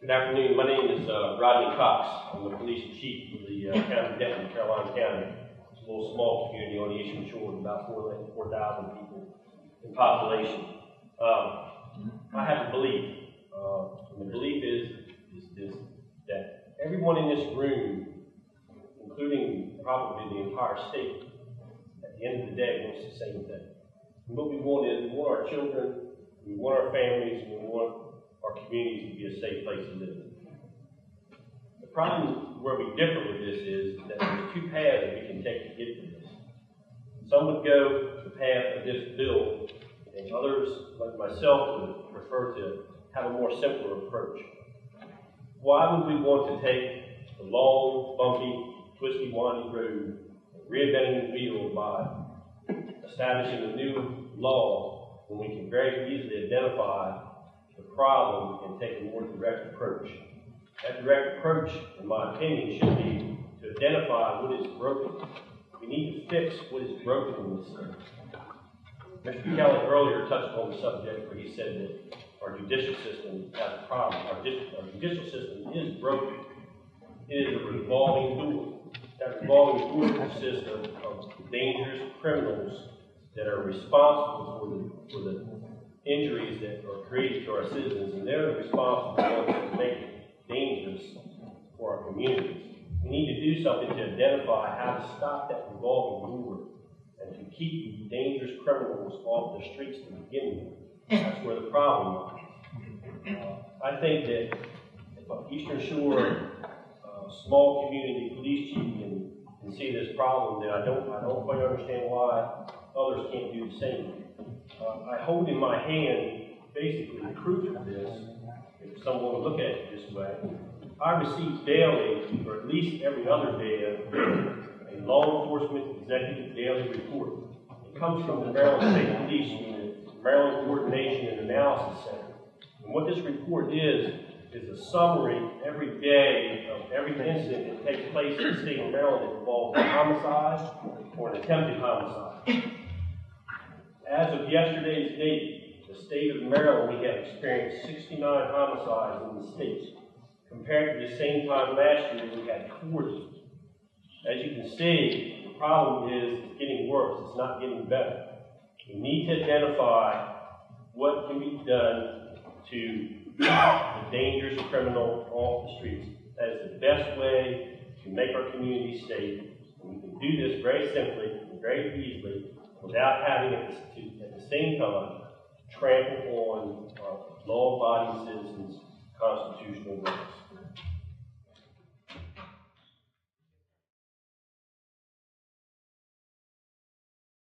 Good afternoon. My name is Rodney Cox. I'm the police chief of the county deputy, Carolina County. It's a little small community on the eastern shore with about 4,000 people in population. I have a belief, and the belief is this, that everyone in this room, including probably the entire state, at the end of the day wants the same thing. And what we want is, we want our children, we want our families, and we want our communities to be a safe place to live. The problem where we differ with this is that there's two paths that we can take to get to this. Some would go the path of this bill, and others, like myself, would prefer to have a more simpler approach. Why would we want to take the long, bumpy, twisty, windy road, reinventing the wheel by establishing a new law when we can very easily identify the problem and take a more direct approach? That direct approach, in my opinion, should be to identify what is broken. We need to fix what is broken in this thing. Mr. Kelly earlier touched on the subject where he said that our judicial system has a problem. Our judicial system is broken. It is a revolving door. That revolving door consists of dangerous criminals that are responsible for the injuries that are created to our citizens, and they're the responsible ones to make it dangerous for our communities. We need to do something to identify how to stop that revolving door and to keep dangerous criminals off the streets to begin with. That's where the problem lies. I think that if an Eastern Shore small community police chief can see this problem, then I don't quite understand why others can't do the same. I hold in my hand basically the proof of this, if someone would look at it this way. I receive daily, or at least every other day, a law enforcement executive daily report. It comes from the Maryland State Police Unit, Maryland Coordination and Analysis Center. And what this report is a summary every day of every incident that takes place in the state of Maryland that involves a homicide or an attempted homicide. As of yesterday's date, the state of Maryland, we have experienced 69 homicides in the state. Compared to the same time last year, we had 40. As you can see, the problem is it's getting worse. It's not getting better. We need to identify what can be done to keep the dangerous criminal off the streets. That is the best way to make our community safe. And we can do this very simply and very easily without having it at the same time trample on our law-abiding citizens' constitutional rights.